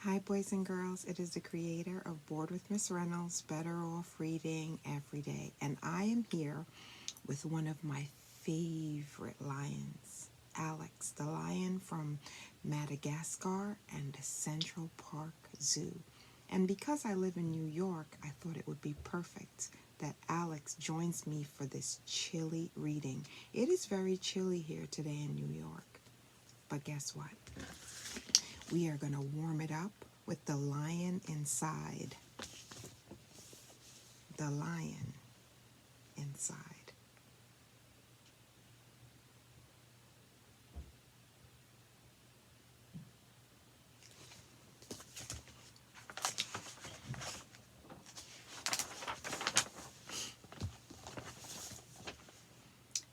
Hi, boys and girls. It is the creator of Bored with Miss Reynolds, Better Off Reading Every Day. And I am here with one of my favorite lions, Alex, the lion from Madagascar and the Central Park Zoo. And because I live in New York, I thought it would be perfect that Alex joins me for this chilly reading. It is very chilly here today in New York. But guess what? We are going to warm it up with the lion inside. The lion inside.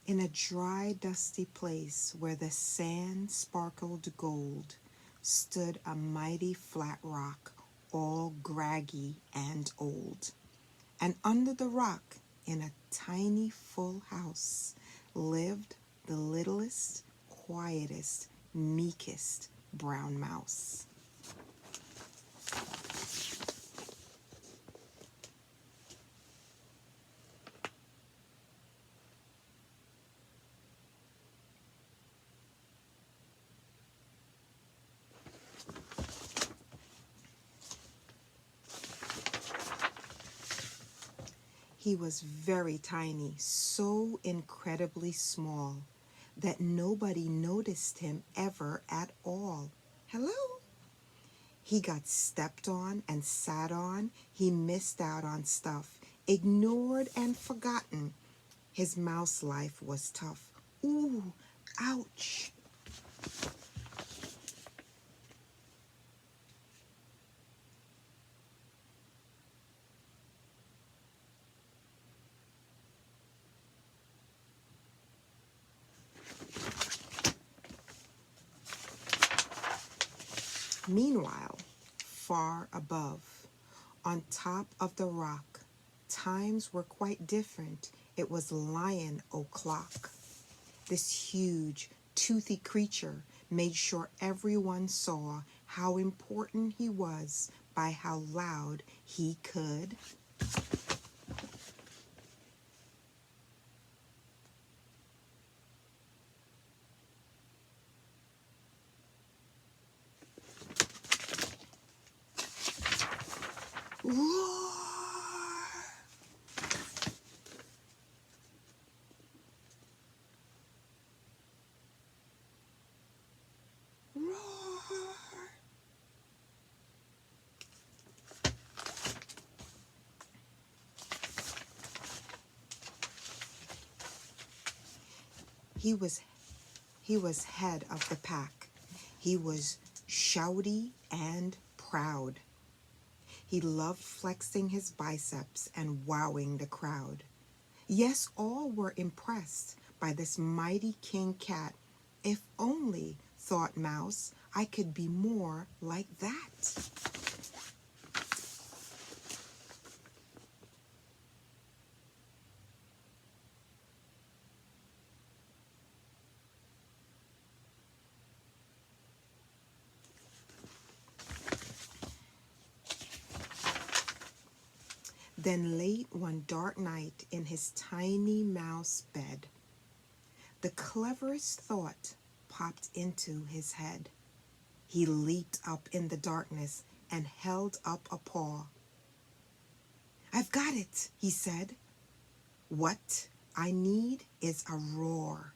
In a dry, dusty place where the sand sparkled gold, stood a mighty flat rock, all craggy and old. And under the rock, in a tiny full house, lived the littlest, quietest, meekest brown mouse. He was very tiny, so incredibly small that nobody noticed him ever at all. Hello? He got stepped on and sat on. He missed out on stuff, ignored and forgotten. His mouse life was tough. Ooh, ouch. Meanwhile, far above, on top of the rock, times were quite different. It was Lion O'Clock. This huge, toothy creature made sure everyone saw how important he was by how loud he could. Roar! Roar! He was he was head of the pack. He was shouty and proud. He loved flexing his biceps and wowing the crowd. Yes, all were impressed by this mighty king cat. If only, thought Mouse, I could be more like that. Then late one dark night in his tiny mouse bed, the cleverest thought popped into his head. He leaped up in the darkness and held up a paw. I've got it, he said. What I need is a roar.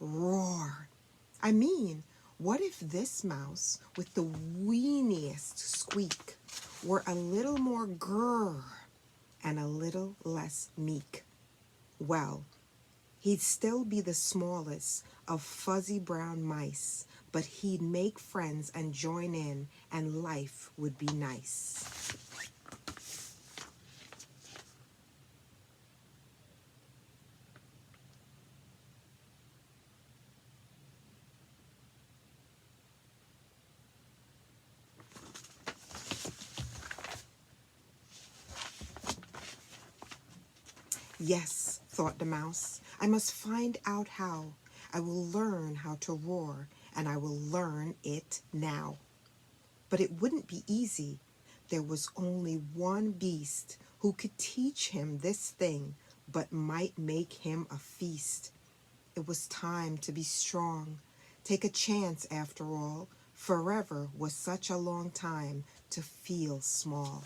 Roar. I mean, what if this mouse with the weeniest squeak were a little more grrr and a little less meek? Well, he'd still be the smallest of fuzzy brown mice, but he'd make friends and join in, and life would be nice. Yes, thought the mouse, I must find out how. I will learn how to roar, and I will learn it now. But it wouldn't be easy. There was only one beast who could teach him this thing, but might make him a feast. It was time to be strong. Take a chance after all. Forever was such a long time to feel small.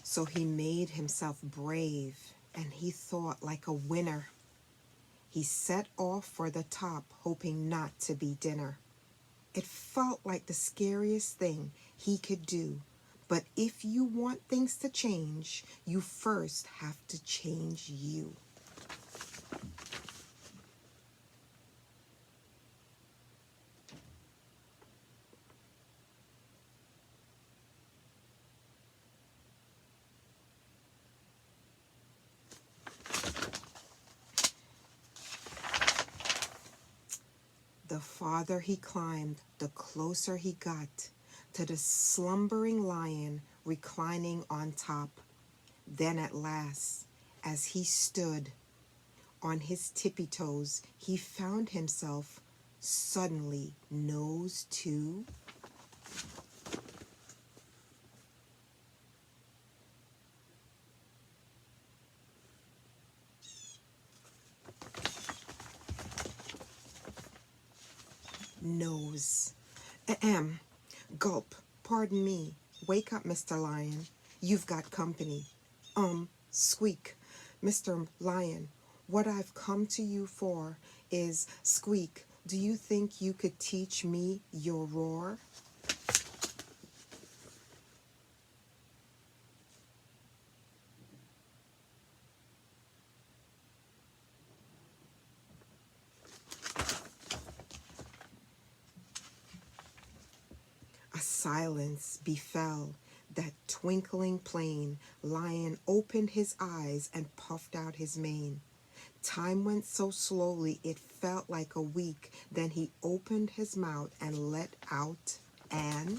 So he made himself brave, and he thought like a winner. He set off for the top, hoping not to be dinner. It felt like the scariest thing he could do. But if you want things to change, you first have to change you. The farther he climbed, the closer he got to the slumbering lion reclining on top. Then at last, as he stood on his tippy toes, he found himself suddenly nose to nose. Ahem. Gulp. Pardon me. Wake up, Mr. Lion. You've got company. Squeak. Mr. Lion, what I've come to you for is Squeak. Do you think you could teach me your roar? A silence befell that twinkling plain. Lion opened his eyes and puffed out his mane. Time went so slowly it felt like a week. Then he opened his mouth and let out an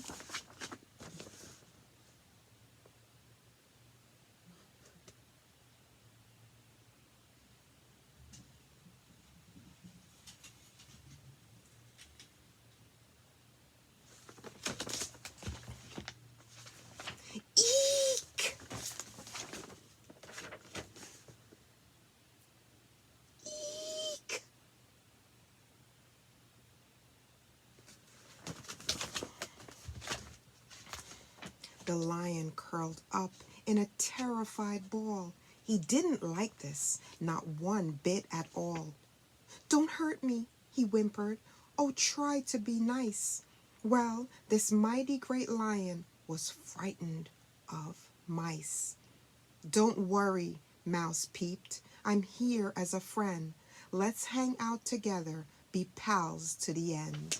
eek! Eek! The lion curled up in a terrified ball. He didn't like this, not one bit at all. Don't hurt me, he whimpered. Oh, try to be nice. Well, this mighty great lion was frightened of mice. Don't worry, Mouse peeped. I'm here as a friend. Let's hang out together, be pals to the end.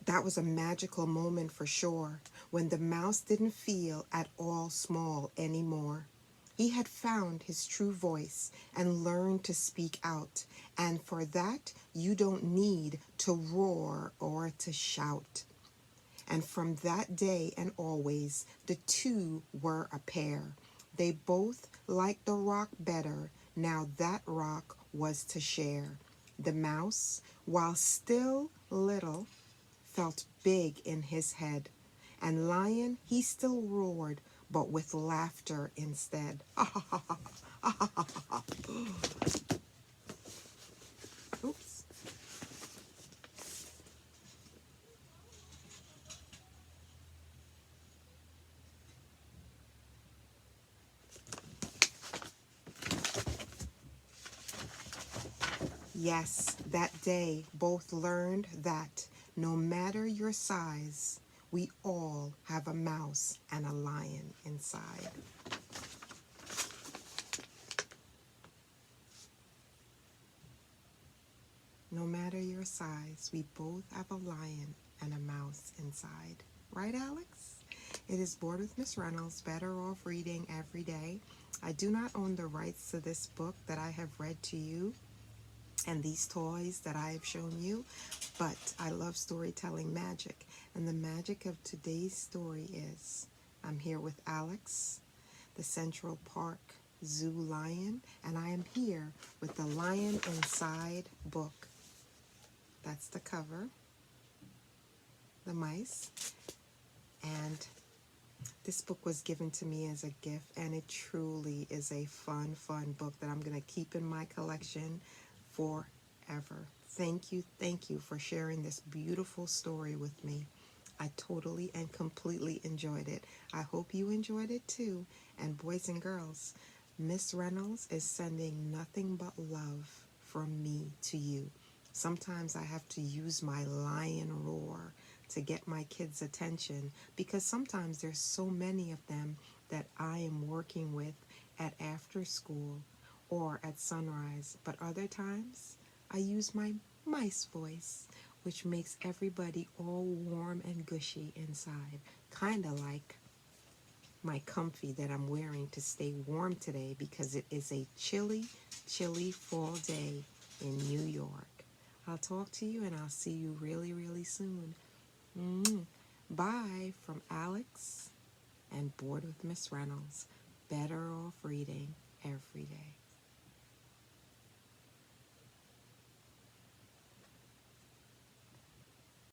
That was a magical moment for sure, when the mouse didn't feel at all small anymore. He had found his true voice and learned to speak out, and for that you don't need to roar or to shout. And from that day and always, the two were a pair. They both liked the rock better. Now that rock was to share. The mouse, while still little, felt big in his head. And Lion, he still roared, but with laughter instead. Oops. Yes, that day both learned that no matter your size, we all have a mouse and a lion inside. No matter your size, we both have a lion and a mouse inside. Right, Alex? It is Bored with Miss Reynolds, Better Off Reading Every Day. I do not own the rights to this book that I have read to you and these toys that I have shown you, but I love storytelling magic. And the magic of today's story is I'm here with Alex, the Central Park Zoo lion, and I am here with the Lion Inside book. That's the cover, the mice, and this book was given to me as a gift, and it truly is a fun book that I'm going to keep in my collection forever. Thank you for sharing this beautiful story with me. I totally and completely enjoyed it. I hope you enjoyed it too. And boys and girls, Miss Reynolds is sending nothing but love from me to you. Sometimes I have to use my lion roar to get my kids' attention because sometimes there's so many of them that I am working with at after school or at sunrise. But other times I use my mice voice, which makes everybody all warm and gushy inside, kind of like my comfy that I'm wearing to stay warm today because it is a chilly fall day in New York. I'll talk to you and I'll see you really soon. Bye from Alex and Bored with Miss Reynolds. Better Off Reading Every Day.